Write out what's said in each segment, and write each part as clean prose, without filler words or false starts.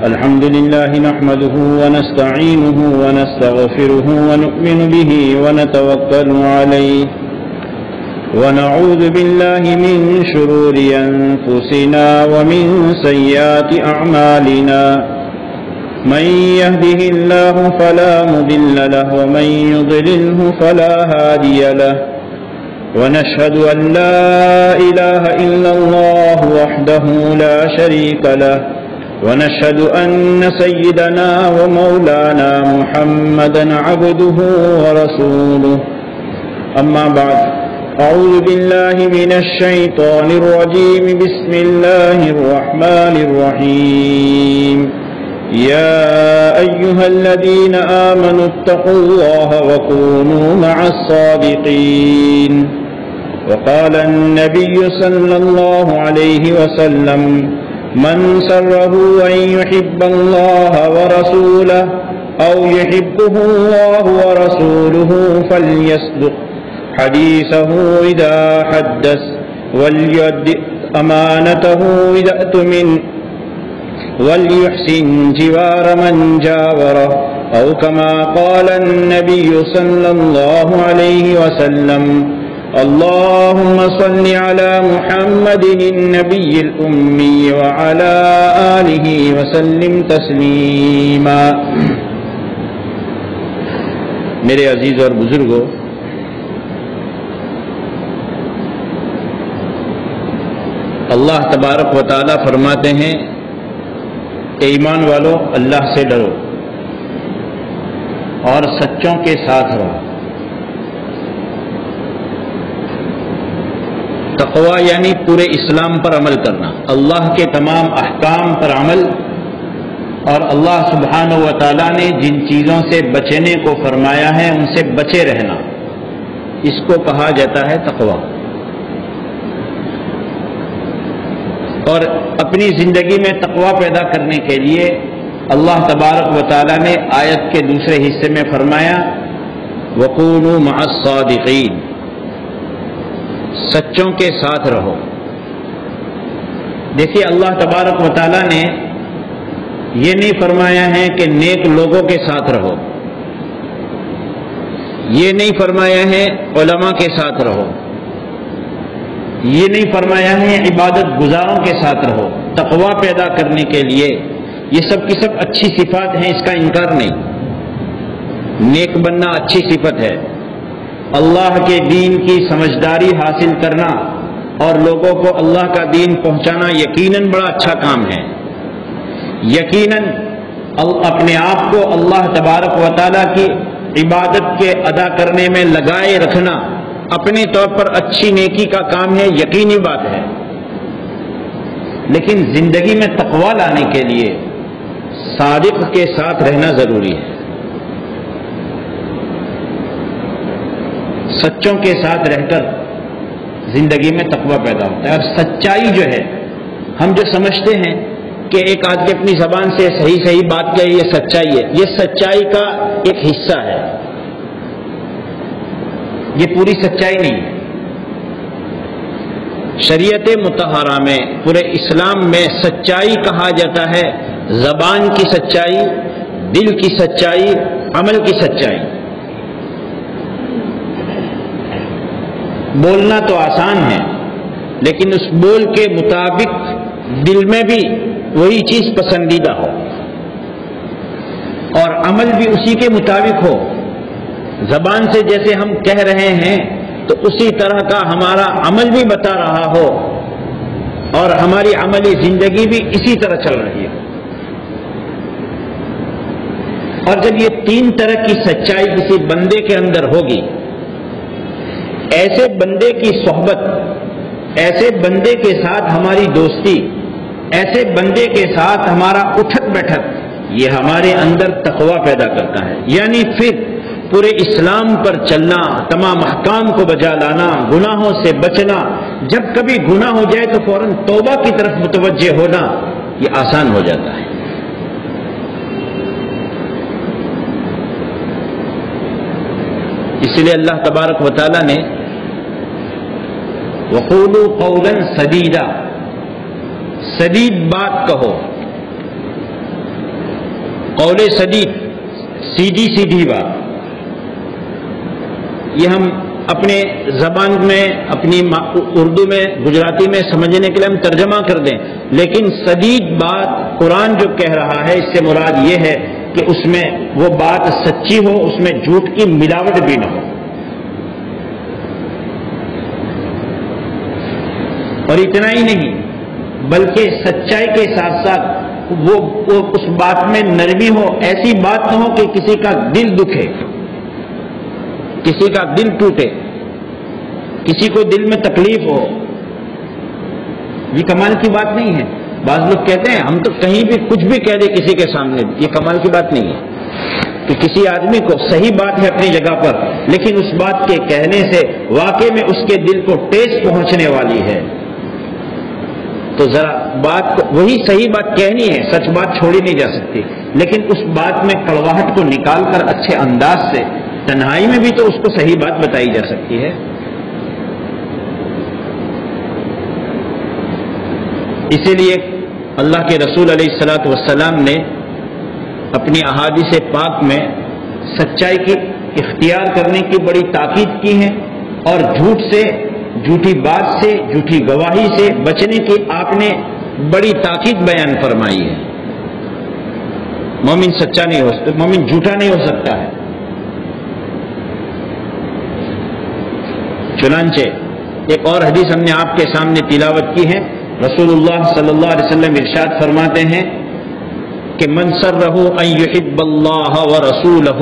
الحمد لله نحمده ونستعينه ونستغفره ونؤمن به ونتوكل عليه ونعوذ بالله من شرور أنفسنا ومن سيئات أعمالنا من يهده الله فلا مضل له ومن يضلله فلا هادي له ونشهد أن لا إله إلا الله وحده لا شريك له ونشهد أن سيدنا ومولانا محمدا عبده ورسوله أما بعد أعوذ بالله من الشيطان الرجيم بسم الله الرحمن الرحيم يا أيها الذين آمنوا اتقوا الله وكونوا مع الصادقين وقال النبي صلى الله عليه وسلم من سره أن يحب الله ورسوله أو يحبه الله ورسوله فليصدق حديثه إذا حدث وليؤدي أمانته إذا اؤتمن وليحسن جوار من جاوره أو كما قال النبي صلى الله عليه وسلم اللهم صل على محمد النبي الأمي وعلى آله وسلم تسلیما۔ میرے عزیز اور بزرگوں، اللہ تبارک و تعالی فرماتے ہیں کہ ایمان والو اللہ سے ڈرو اور سچوں کے ساتھ رہو۔ تقوی یعنی پورے اسلام پر عمل کرنا، اللہ کے تمام احکام پر عمل، اور اللہ سبحانہ و تعالیٰ نے جن چیزوں سے بچنے کو فرمایا ہے ان سے بچے رہنا، اس کو کہا جاتا ہے تقوی۔ اور اپنی زندگی میں تقوی پیدا کرنے کے لیے اللہ تبارک و تعالیٰ نے آیت کے دوسرے حصے میں فرمایا وَقُولُوا مَعَ الصَّادِقِينَ، سچوں کے ساتھ رہو۔ دیکھیے اللہ تبارک و تعالیٰ نے یہ نہیں فرمایا ہے کہ نیک لوگوں کے ساتھ رہو، یہ نہیں فرمایا ہے علماء کے ساتھ رہو، یہ نہیں فرمایا ہے عبادت گزاروں کے ساتھ رہو۔ تقوی پیدا کرنے کے لیے یہ سب کی سب اچھی صفات ہیں، اس کا انکار نہیں۔ نیک بننا اچھی صفت ہے، اللہ کے دین کی سمجھداری حاصل کرنا اور لوگوں کو اللہ کا دین پہنچانا یقیناً بڑا اچھا کام ہے۔ یقیناً اپنے آپ کو اللہ تبارک و تعالیٰ کی عبادت کے ادا کرنے میں لگائے رکھنا اپنے طور پر اچھی نیکی کا کام ہے، یقینی بات ہے، لیکن زندگی میں تقوی لانے کے لیے صادق کے ساتھ رہنا ضروری ہے، سچوں کے ساتھ رہ کر زندگی میں تقوی پیدا ہوتا ہے۔ اور سچائی جو ہے، ہم جو سمجھتے ہیں کہ ایک آدمی اپنی زبان سے صحیح بات کہے یہ سچائی ہے، یہ سچائی کا ایک حصہ ہے، یہ پوری سچائی نہیں ہے۔ شریعت مطہرہ میں، پورے اسلام میں سچائی کہا جاتا ہے زبان کی سچائی، دل کی سچائی، عمل کی سچائی۔ بولنا تو آسان ہے، لیکن اس بول کے مطابق دل میں بھی وہی چیز پسندیدہ ہو اور عمل بھی اسی کے مطابق ہو۔ زبان سے جیسے ہم کہہ رہے ہیں تو اسی طرح کا ہمارا عمل بھی بتا رہا ہو اور ہماری عملی زندگی بھی اسی طرح چل رہی ہے۔ اور جب یہ تین طرح کی سچائی کسی بندے کے اندر ہوگی، ایسے بندے کی صحبت، ایسے بندے کے ساتھ ہماری دوستی، ایسے بندے کے ساتھ ہمارا اٹھک بیٹھک، یہ ہمارے اندر تقوی پیدا کرتا ہے۔ یعنی پھر پورے اسلام پر چلنا، تمام احکام کو بجا لانا، گناہوں سے بچنا، جب کبھی گناہ ہو جائے تو فوراً توبہ کی طرف متوجہ ہونا، یہ آسان ہو جاتا ہے۔ اس لیے اللہ تبارک و تعالیٰ نے وَقُولُوا قَوْلًا سَدِيدًا، سدید بات کہو. قول سدید، سیدھی سیدھی بات. یہ ہم اپنے زبان میں، اپنی اردو میں، گجراتی میں سمجھنے کے لیے ہم ترجمہ کر دیں، لیکن سدید بات قرآن جو کہہ رہا ہے اس سے مراد یہ ہے کہ اس میں وہ بات سچی ہو، اس میں جھوٹ کی ملاوٹ بھی نہ ہو. اور اتنا ہی نہیں بلکہ سچائی کے ساتھ ساتھ وہ اس بات میں نرمی ہو. ایسی بات نہ ہو کہ کسی کا دل دکھے، کسی کا دل ٹوٹے، کسی کو دل میں تکلیف ہو. یہ کمال کی بات نہیں ہے. بعض لوگ کہتے ہیں ہم تو کہیں بھی کچھ بھی کہہ دیں کسی کے سامنے، یہ کمال کی بات نہیں ہے. کہ کسی آدمی کو صحیح بات ہے اپنی جگہ پر، لیکن اس بات کے کہنے سے واقعی میں اس کے دل کو ٹھیس پہنچنے والی ہے، تو ذرا بات وہی صحیح بات کہنی ہے، سچ بات چھوڑی نہیں جا سکتی، لیکن اس بات میں کڑواہٹ کو نکال کر اچھے انداز سے تنہائی میں بھی تو اس کو صحیح بات بتائی جا سکتی ہے. اسی لیے اللہ کے رسول علیہ الصلوۃ والسلام نے اپنی احادیث پاک میں سچائی کی اختیار کرنے کی بڑی تاکید کی ہے، اور جھوٹ سے، جھوٹی بات سے، جھوٹی گواہی سے بچنے کی آپ نے بڑی تاکید بیان فرمائی ہے. مومن سچا نہیں ہو سکتا، مومن جھوٹا نہیں ہو سکتا ہے. چنانچہ ایک اور حدیث ہم نے آپ کے سامنے تلاوت کی ہے. رسول اللہ صلی اللہ علیہ وسلم ارشاد فرماتے ہیں کہ من سرہ ان یحب اللہ ورسولہ،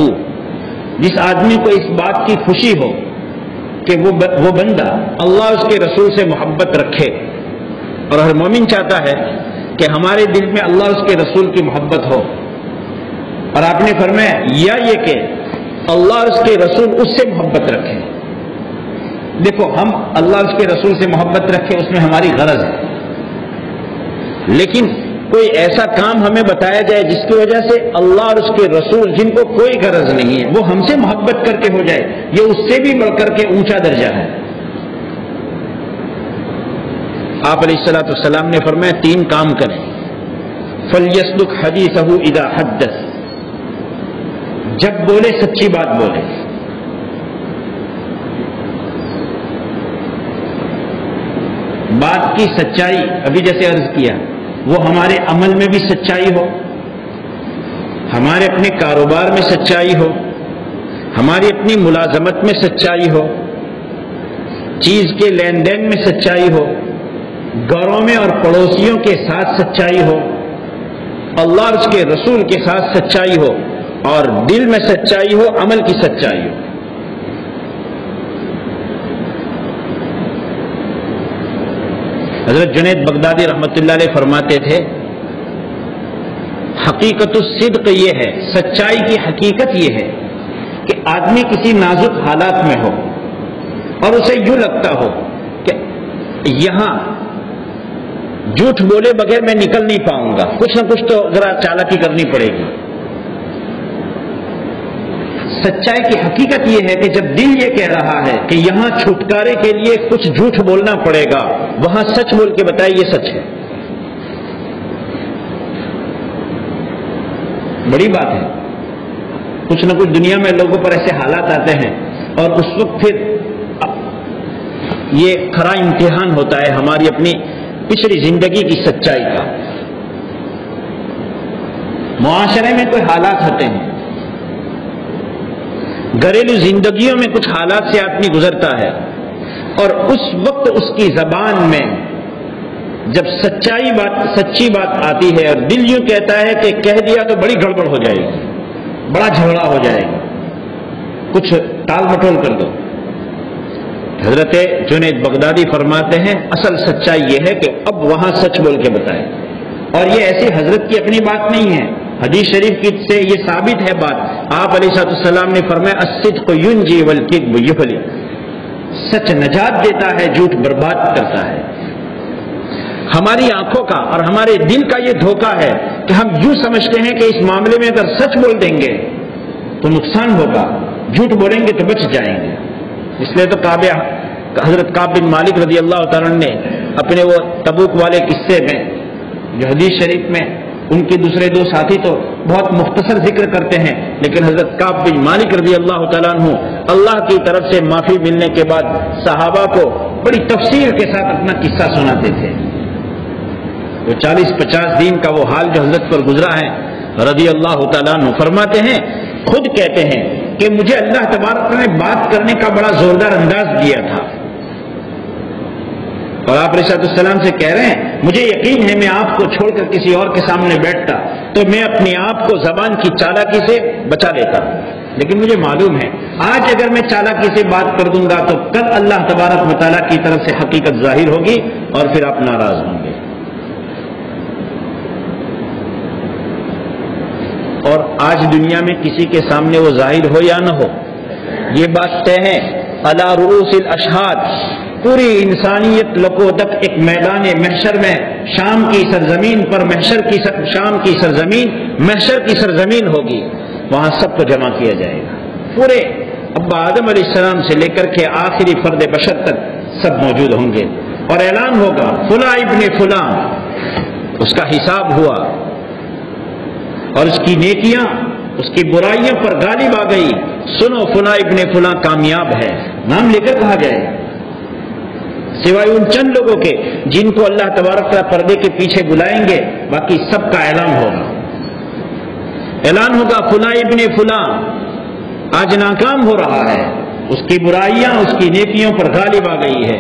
جس آدمی کو اس بات کی خوشی ہو کہ وہ بندہ اللہ اس کے رسول سے محبت رکھے، اور ہر مومن چاہتا ہے کہ ہمارے دل میں اللہ اس کے رسول کی محبت ہو، اور آپ نے فرمایا یا یہ کہ اللہ اس کے رسول اس سے محبت رکھے. دیکھو ہم اللہ اس کے رسول سے محبت رکھے اس میں ہماری غرض ہے، لیکن کوئی ایسا کام ہمیں بتایا جائے جس کی وجہ سے اللہ اور اس کے رسول جن کو کوئی غرض نہیں ہے وہ ہم سے محبت کر کے ہو جائے، یہ اس سے بھی بڑھ کر کے اونچا درجہ ہے. آپ علیہ الصلوۃ والسلام نے فرمایا 3 کام کریں. فَلْيَصْدُقْ حَدِيثَهُ إِذَا حَدَّثَ، جب بولے سچی بات بولے. بات کی سچائی، ابھی جیسے عرض کیا، وہ ہمارے عمل میں بھی سچائی ہو، ہمارے اپنے کاروبار میں سچائی ہو، ہماری اپنی ملازمت میں سچائی ہو، چیز کے لین دین میں سچائی ہو، گھروں میں اور پڑوسیوں کے ساتھ سچائی ہو، اللہ اور اس کے رسول کے ساتھ سچائی ہو، اور دل میں سچائی ہو، عمل کی سچائی ہو. حضرت جنید بغدادی رحمۃ اللہ علیہ فرماتے تھے حقیقت الصدق یہ ہے، سچائی کی حقیقت یہ ہے کہ آدمی کسی نازک حالات میں ہو اور اسے یوں لگتا ہو کہ یہاں جھوٹ بولے بغیر میں نکل نہیں پاؤں گا، کچھ نہ کچھ تو ذرا چالاکی کرنی پڑے گی. سچائی کی حقیقت یہ ہے کہ جب دل یہ کہہ رہا ہے کہ یہاں چھٹکارے کے لیے کچھ جھوٹ بولنا پڑے گا، وہاں سچ بول کے بتائے یہ سچ ہے. بڑی بات ہے. کچھ نہ کچھ دنیا میں لوگوں پر ایسے حالات آتے ہیں، اور اس وقت پھر یہ کھرا امتحان ہوتا ہے ہماری اپنی پچھلی زندگی کی سچائی کا. معاشرے میں کوئی حالات ہوتے ہیں، گھریلو زندگیوں میں کچھ حالات سے آدمی گزرتا ہے، اور اس وقت اس کی زبان میں جب سچی بات آتی ہے اور دل یوں کہتا ہے کہ کہہ دیا تو بڑی گڑبڑ ہو جائے گی، بڑا جھگڑا ہو جائے گا، کچھ ٹال مٹول کر دو. حضرت جنید بغدادی فرماتے ہیں اصل سچائی یہ ہے کہ اب وہاں سچ بول کے بتائے. اور یہ ایسی حضرت کی اپنی بات نہیں ہے، حدیث شریف کی سے یہ ثابت ہے بات. آپ علیہ السلام نے فرمایا الصدق ینجی والکذب یفلی، سچ نجات دیتا ہے، جھوٹ برباد کرتا ہے. ہماری آنکھوں کا اور ہمارے دل کا یہ دھوکہ ہے کہ ہم یوں سمجھتے ہیں کہ اس معاملے میں اگر سچ بول دیں گے تو نقصان ہوگا، جھوٹ بولیں گے تو بچ جائیں گے. اس لیے تو حضرت کعب بن مالک رضی اللہ تعالیٰ نے اپنے وہ تبوک والے قصے میں جو حدیث شریف میں ان کے دوسرے دو ساتھی تو بہت مختصر ذکر کرتے ہیں، لیکن حضرت کعب بن مالک رضی اللہ تعالیٰ عنہ اللہ کی طرف سے معافی ملنے کے بعد صحابہ کو بڑی تفصیل کے ساتھ اپنا قصہ سناتے تھے۔ وہ 40-50 دن کا وہ حال جو حضرت پر گزرا ہے رضی اللہ تعالیٰ عنہ، فرماتے ہیں خود کہتے ہیں کہ مجھے اللہ تبارک نے بات کرنے کا بڑا زوردار انداز دیا تھا، اور آپ علیہ السلام سے کہہ رہے ہیں مجھے یقین ہے میں آپ کو چھوڑ کر کسی اور کے سامنے بیٹھتا تو میں اپنے آپ کو زبان کی چالاکی سے بچا لیتا، لیکن مجھے معلوم ہے آج اگر میں چالاکی سے بات کر دوں گا تو کل اللہ تبارک و تعالیٰ کی طرف سے حقیقت ظاہر ہوگی اور پھر آپ ناراض ہوں گے۔ اور آج دنیا میں کسی کے سامنے وہ ظاہر ہو یا نہ ہو، یہ بات طے ہے علی رؤوس الاشہاد، پوری انسانیت لکو تک ایک میدان محشر میں شام کی سرزمین پر شام کی سرزمین محشر کی سرزمین ہوگی، وہاں سب کو جمع کیا جائے گا، پورے ابا آدم علیہ السلام سے لے کر کے آخری فرد بشر تک سب موجود ہوں گے، اور اعلان ہوگا فلاں ابن فلاں، اس کا حساب ہوا اور اس کی نیکیاں اس کی برائیوں پر غالب آ گئی، سنو فلاں ابن فلاں کامیاب ہے، نام لے کر کہا جائے، سوائے ان چند لوگوں کے جن کو اللہ تبارک تعالیٰ پردے کے پیچھے بلائیں گے، باقی سب کا اعلان ہوگا فلاں ابن فلاں آج ناکام ہو رہا ہے، اس کی برائیاں اس کی نیکیوں پر غالب آ گئی ہے،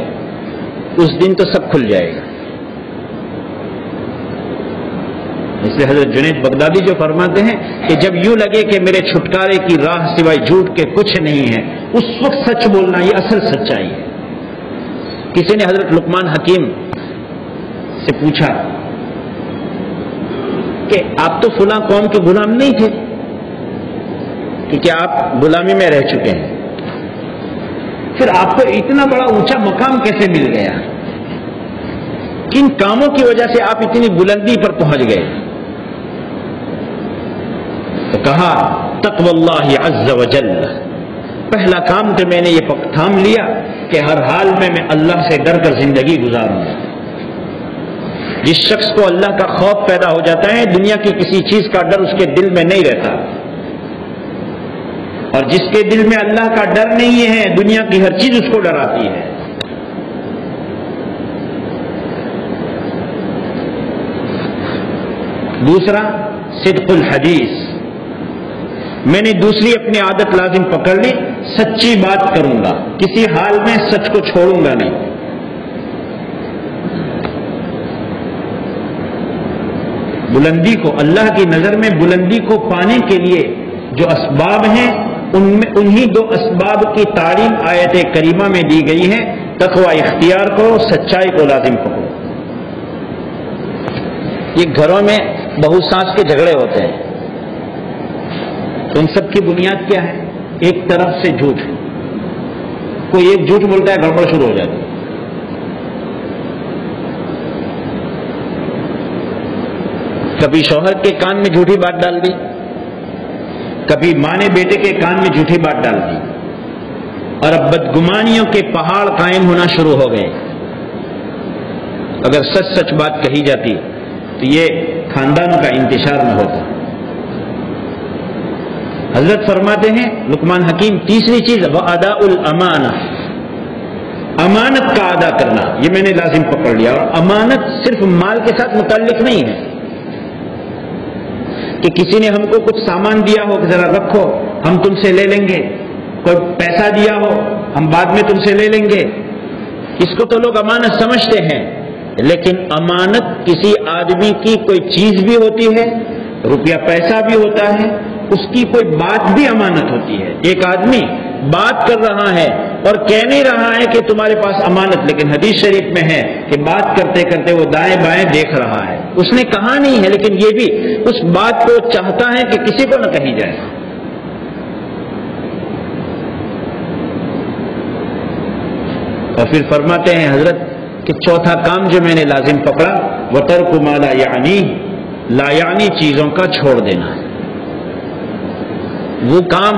اس دن تو سب کھل جائے گا۔ اس لیے حضرت جنید بغدادی جو فرماتے ہیں کہ جب یوں لگے کہ میرے چھٹکارے کی راہ سوائے جھوٹ کے کچھ نہیں ہے، اس وقت سچ بولنا یہ اصل سچائی ہے۔ کسی نے حضرت لقمان حکیم سے پوچھا کہ آپ تو فلاں قوم کے غلام نہیں تھے، کیونکہ آپ غلامی میں رہ چکے ہیں، پھر آپ کو اتنا بڑا اونچا مقام کیسے مل گیا؟ کن کاموں کی وجہ سے آپ اتنی بلندی پر پہنچ گئے؟ تو کہا تقوی اللہ عز وجل، پہلا کام تو میں نے یہ تھام لیا کہ ہر حال میں اللہ سے ڈر کر زندگی گزاروں۔ جس شخص کو اللہ کا خوف پیدا ہو جاتا ہے دنیا کی کسی چیز کا ڈر اس کے دل میں نہیں رہتا، اور جس کے دل میں اللہ کا ڈر نہیں ہے دنیا کی ہر چیز اس کو ڈراتی ہے۔ دوسرا صدق الحدیث، میں نے دوسری اپنی عادت لازم پکڑ لی، سچی بات کروں گا، کسی حال میں سچ کو چھوڑوں گا نہیں۔ بلندی کو اللہ کی نظر میں بلندی کو پانے کے لیے جو اسباب ہیں انہی دو اسباب کی تعلیم آیت کریمہ میں دی گئی ہے، تقوی اختیار کرو، سچائی کو لازم پکڑو۔ یہ گھروں میں بہو ساس کے جھگڑے ہوتے ہیں تو ان سب کی بنیاد کیا ہے؟ ایک طرف سے جھوٹ، کوئی ایک جھوٹ بولتا ہے گڑبڑ شروع ہو جاتی ہے۔ کبھی شوہر کے کان میں جھوٹی بات ڈال دی، کبھی ماں نے بیٹے کے کان میں جھوٹی بات ڈال دی، اور اب بدگمانیوں کے پہاڑ قائم ہونا شروع ہو گئے۔ اگر سچ سچ بات کہی جاتی تو یہ خاندانوں کا انتشار نہ ہوتا۔ حضرت فرماتے ہیں لقمان حکیم تیسری چیز وَأَدَاءُ الْأَمَانَةِ، امانت کا ادا کرنا، یہ میں نے لازم پکڑ لیا۔ اور امانت صرف مال کے ساتھ متعلق نہیں ہے کہ کسی نے ہم کو کچھ سامان دیا ہو کہ ذرا رکھو ہم تم سے لے لیں گے، کوئی پیسہ دیا ہو ہم بعد میں تم سے لے لیں گے، اس کو تو لوگ امانت سمجھتے ہیں، لیکن امانت کسی آدمی کی کوئی چیز بھی ہوتی ہے، روپیہ پیسہ بھی ہوتا ہے، اس کی کوئی بات بھی امانت ہوتی ہے۔ ایک آدمی بات کر رہا ہے اور کہہ نہیں رہا ہے کہ تمہارے پاس امانت، لیکن حدیث شریف میں ہے کہ بات کرتے کرتے وہ دائیں بائیں دیکھ رہا ہے، اس نے کہا نہیں ہے لیکن یہ بھی اس بات کو چاہتا ہے کہ کسی کو نہ کہی جائے۔ اور پھر فرماتے ہیں حضرت کہ چوتھا کام جو میں نے لازم پکڑا وَتَرْكُ مَا لَا يَعْنِي، لا یعنی چیزوں کا چھوڑ دینا ہے، وہ کام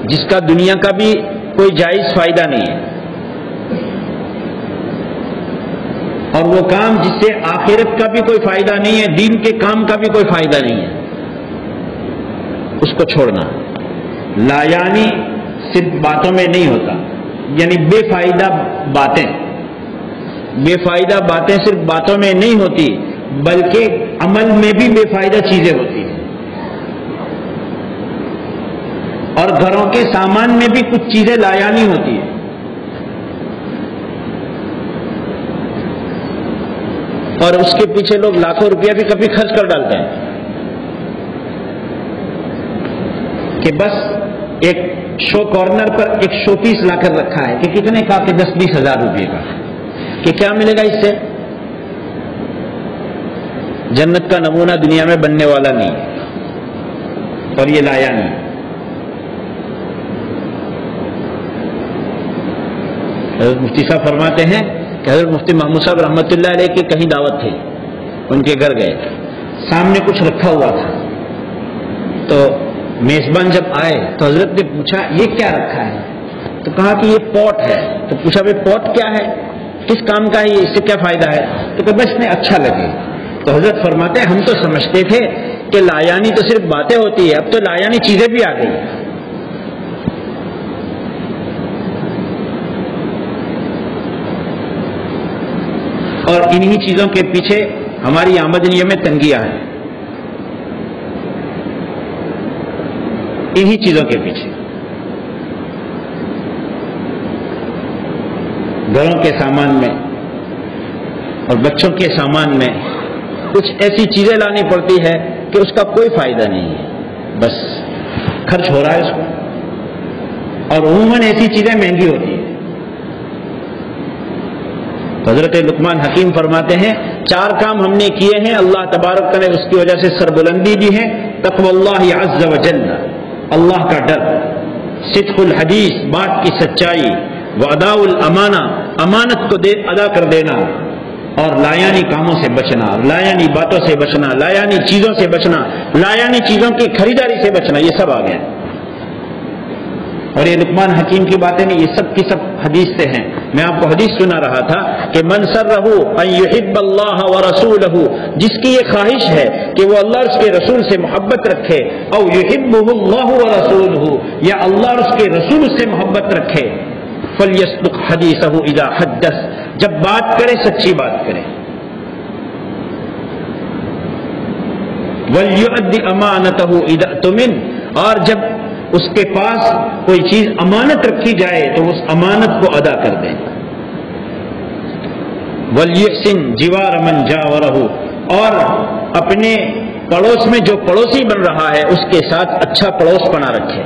جس کا دنیا کا بھی کوئی جائز فائدہ نہیں ہے۔ اور وہ کام جس سے آخرت کا بھی کوئی فائدہ نہیں ہے، دین کے کام کا بھی کوئی فائدہ نہیں ہے، اس کو چھوڑنا۔ لا یعنی صرف باتوں میں نہیں ہوتا، یعنی بے فائدہ باتیں صرف باتوں میں نہیں ہوتی، بلکہ عمل میں بھی بے فائدہ چیزیں ہوتی ہیں، اور گھروں کے سامان میں بھی کچھ چیزیں لا یعنی ہوتی ہیں۔ اور اس کے پیچھے لوگ لاکھوں روپیہ بھی کبھی خرچ کر ڈالتے ہیں کہ بس ایک شو کارنر پر ایک شو پیس لا کر رکھا ہے کہ کتنے کا، کہ 10-20 ہزار روپے کا، کہ کیا ملے گا اس سے؟ جنت کا نمونہ دنیا میں بننے والا نہیں، اور یہ لایا نہیں۔ حضرت مفتی صاحب فرماتے ہیں کہ حضرت مفتی محمود صاحب رحمۃ اللہ علیہ کی کہیں دعوت تھی، ان کے گھر گئے، سامنے کچھ رکھا ہوا تھا، تو میزبان جب آئے تو حضرت نے پوچھا یہ کیا رکھا ہے؟ تو کہا کہ یہ پوٹ ہے۔ تو پوچھا بھائی پوٹ کیا ہے، کس کام کا ہے یہ، اس سے کیا فائدہ ہے؟ تو کہ بس میں اچھا لگے۔ تو حضرت فرماتے ہیں ہم تو سمجھتے تھے کہ لایانی تو صرف باتیں ہوتی ہے، اب تو لایانی چیزیں بھی آ گئی۔ اور انہی چیزوں کے پیچھے ہماری آمدنیوں میں تنگیاں ہیں، انہی چیزوں کے پیچھے۔ گھروں کے سامان میں اور بچوں کے سامان میں کچھ ایسی چیزیں لانی پڑتی ہے کہ اس کا کوئی فائدہ نہیں ہے، بس خرچ ہو رہا ہے اس کو، اور عموماً ایسی چیزیں مہنگی ہوتی ہیں۔ حضرت لقمان حکیم فرماتے ہیں 4 کام ہم نے کیے ہیں، اللہ تبارک نے اس کی وجہ سے سربلندی دی ہے۔ تقوی اللہ عز وجل، اللہ کا ڈر، صدق الحدیث، بات کی سچائی، واداء الامانہ، امانت کو ادا کر دینا، اور لایانی کاموں سے بچنا، لایانی باتوں سے بچنا، لایانی چیزوں سے بچنا، لایانی چیزوں کی خریداری سے بچنا، یہ سب آ گیا۔ اور یہ لقمان حکیم کی باتیں نہیں، یہ سب کی سب حدیث سے ہیں۔ میں آپ کو حدیث سنا رہا تھا کہ من سرہ ان یحب اللہ ورسولہ، جس کی یہ خواہش ہے کہ وہ اللہ اور اس کے رسول سے محبت رکھے، او یحبہ اللہ ورسولہ، یا اللہ اور اس کے رسول سے محبت رکھے، فلیصدق حدیثہ اذا حدث، جب بات کرے سچی بات کرے، ولیؤد امانتہ اذا اؤتمن، اور جب اس کے پاس کوئی چیز امانت رکھی جائے تو اس امانت کو ادا کر دیں، ولیحسن جوار من جاورہ، اور اپنے پڑوس میں جو پڑوسی بن رہا ہے اس کے ساتھ اچھا پڑوس پنا رکھے۔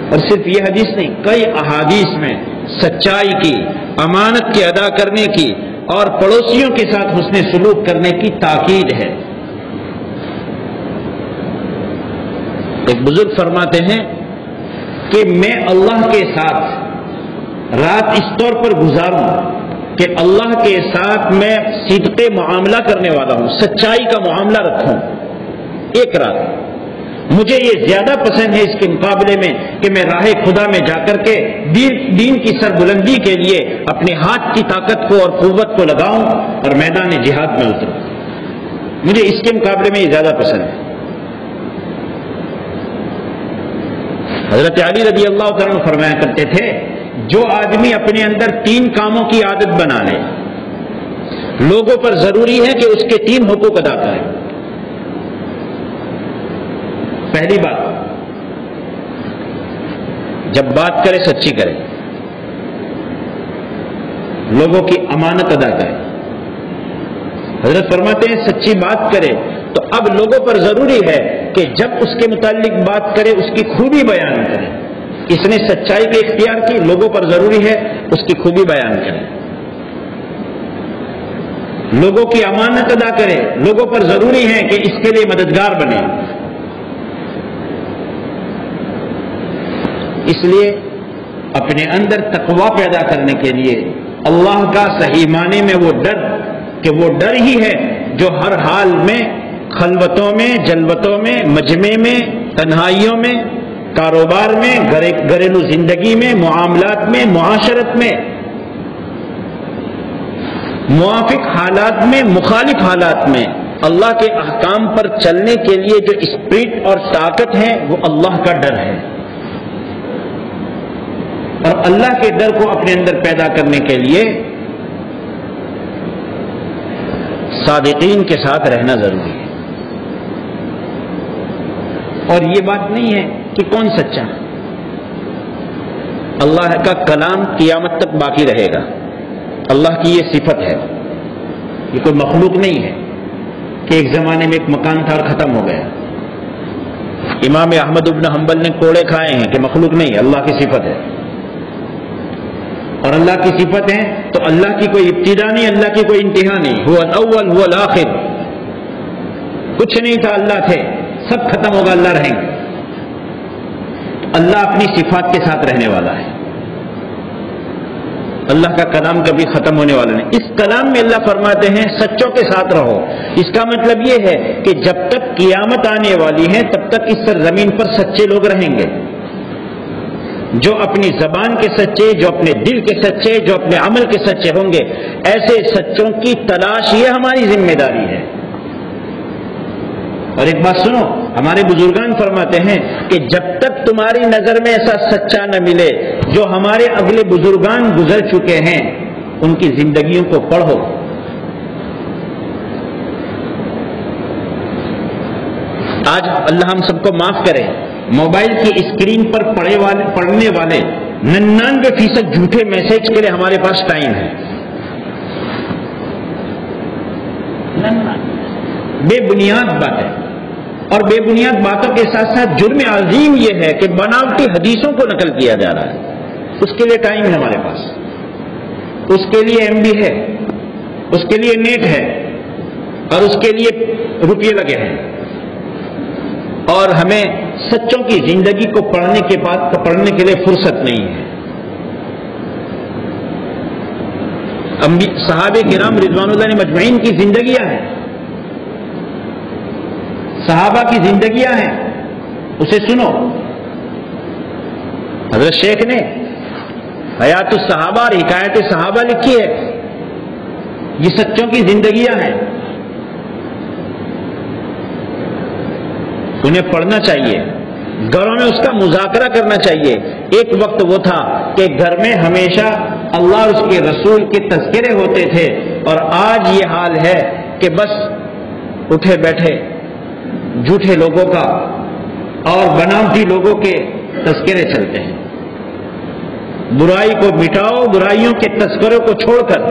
اور صرف یہ حدیث نہیں، کئی احادیث میں سچائی کی، امانت کی ادا کرنے کی اور پڑوسیوں کے ساتھ حسن سلوک کرنے کی تاکید ہے۔ ایک بزرگ فرماتے ہیں کہ میں اللہ کے ساتھ رات اس طور پر گزاروں کہ اللہ کے ساتھ میں صدق معاملہ کرنے والا ہوں، سچائی کا معاملہ رکھوں ایک رات، مجھے یہ زیادہ پسند ہے اس کے مقابلے میں کہ میں راہ خدا میں جا کر کے دین کی سربلندی کے لیے اپنے ہاتھ کی طاقت کو اور قوت کو لگاؤں اور میدان جہاد میں اتروں، مجھے اس کے مقابلے میں یہ زیادہ پسند ہے۔ حضرت علی رضی اللہ تعالیٰ عنہ فرمایا کرتے تھے جو آدمی اپنے اندر 3 کاموں کی عادت بنا لے، لوگوں پر ضروری ہے کہ اس کے 3 حقوق ادا کرے۔ پہلی بات، جب بات کرے سچی کرے، لوگوں کی امانت ادا کرے۔ حضرت فرماتے ہیں سچی بات کرے تو اب لوگوں پر ضروری ہے کہ جب اس کے متعلق بات کرے اس کی خوبی بیان کرے، اس نے سچائی کا اختیار کی، لوگوں پر ضروری ہے اس کی خوبی بیان کرے، لوگوں کی امانت ادا کرے، لوگوں پر ضروری ہے کہ اس کے لیے مددگار بنے۔ اس لیے اپنے اندر تقوی پیدا کرنے کے لیے اللہ کا صحیح معنی میں وہ ڈر، کہ وہ ڈر ہی ہے جو ہر حال میں، خلوتوں میں، جلوتوں میں، مجمع میں، تنہائیوں میں، کاروبار میں، گھریلو زندگی میں، معاملات میں، معاشرت میں موافق حالات میں، مخالف حالات میں اللہ کے احکام پر چلنے کے لیے جو اسپرٹ اور طاقت ہے وہ اللہ کا ڈر ہے، اور اللہ کے ڈر کو اپنے اندر پیدا کرنے کے لیے صادقین کے ساتھ رہنا ضروری ہے۔ اور یہ بات نہیں ہے کہ کون سچا، اللہ کا کلام قیامت تک باقی رہے گا، اللہ کی یہ صفت ہے، یہ کوئی مخلوق نہیں ہے کہ ایک زمانے میں ایک مکان تھا اور ختم ہو گیا۔ امام احمد بن حنبل نے کوڑے کھائے ہیں کہ مخلوق نہیں ہے، اللہ کی صفت ہے، اور اللہ کی صفت ہے تو اللہ کی کوئی ابتدا نہیں، اللہ کی کوئی انتہا نہیں، هو الاول هو الاخر، کچھ نہیں تھا اللہ تھے، سب ختم ہوگا، اللہ رہیں گے۔ اللہ اپنی صفات کے ساتھ رہنے والا ہے، اللہ کا کلام کبھی ختم ہونے والا نہیں۔ اس کلام میں اللہ فرماتے ہیں سچوں کے ساتھ رہو، اس کا مطلب یہ ہے کہ جب تک قیامت آنے والی ہے تب تک اس سرزمین پر سچے لوگ رہیں گے، جو اپنی زبان کے سچے، جو اپنے دل کے سچے، جو اپنے عمل کے سچے ہوں گے، ایسے سچوں کی تلاش یہ ہماری ذمہ داری ہے۔ اور ایک بات سنو، ہمارے بزرگان فرماتے ہیں کہ جب تک تمہاری نظر میں ایسا سچا نہ ملے جو ہمارے اگلے بزرگان گزر چکے ہیں ان کی زندگیوں کو پڑھو۔ آج اللہ ہم سب کو معاف کرے، موبائل کی اسکرین پر پڑھنے والے 99% جھوٹے میسج کے لیے ہمارے پاس ٹائم ہے، بے بنیاد بات ہے، اور بے بنیاد باتوں کے ساتھ ساتھ جرم عظیم یہ ہے کہ بناوٹی حدیثوں کو نقل کیا جا رہا ہے۔ اس کے لیے ٹائم ہے ہمارے پاس، اس کے لیے ایم بی ہے، اس کے لیے نیٹ ہے، اور اس کے لیے روپیے لگے ہیں، اور ہمیں سچوں کی زندگی کو پڑھنے کے لیے فرصت نہیں ہے۔ صحابہ کرام رضوان اللہ علیہم مجمعین کی زندگیاں ہیں، صحابہ کی زندگیاں ہیں، اسے سنو۔ حضرت شیخ نے حیات الصحابہ اور حکایت صحابہ لکھی ہے، یہ سچوں کی زندگیاں ہیں، انہیں پڑھنا چاہیے، گھروں میں اس کا مذاکرہ کرنا چاہیے۔ ایک وقت وہ تھا کہ گھر میں ہمیشہ اللہ اور اس کے رسول کے تذکرے ہوتے تھے، اور آج یہ حال ہے کہ بس اٹھے بیٹھے جھوٹے لوگوں کا اور بناوٹی لوگوں کے تذکرے چلتے ہیں۔ برائی کو مٹاؤ، برائیوں کے تذکروں کو چھوڑ کر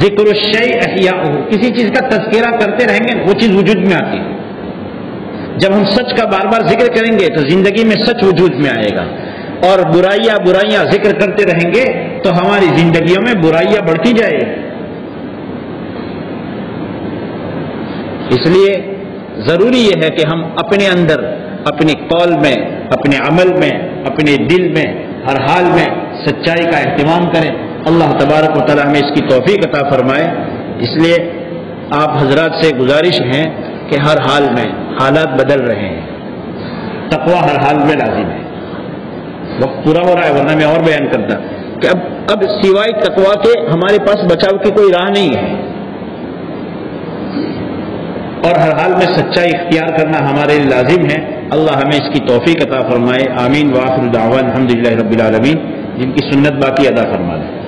ذکر الشیء احیاء، کسی چیز کا تذکرہ کرتے رہیں گے وہ چیز وجود میں آتی ہے۔ جب ہم سچ کا بار بار ذکر کریں گے تو زندگی میں سچ وجود میں آئے گا، اور برائیاں ذکر کرتے رہیں گے تو ہماری زندگیوں میں برائیاں بڑھتی جائے گی۔ اس لیے ضروری یہ ہے کہ ہم اپنے اندر، اپنے قول میں، اپنے عمل میں، اپنے دل میں، ہر حال میں سچائی کا اہتمام کریں۔ اللہ تبارک و تعالی ہمیں اس کی توفیق عطا فرمائے۔ اس لیے آپ حضرات سے گزارش ہے کہ ہر حال میں، حالات بدل رہے ہیں، تقوی ہر حال میں لازم ہے۔ وقت پورا ہو رہا ہے ورنہ میں اور بیان کرتا کہ اب سوائے تقوی کے ہمارے پاس بچاؤ کی کوئی راہ نہیں ہے، اور ہر حال میں سچائی اختیار کرنا ہمارے لیے لازم ہے۔ اللہ ہمیں اس کی توفیق عطا فرمائے، آمین۔ وآخر دعوانا الحمدللہ رب العالمین، جن کی سنت باقی ادا فرما دے۔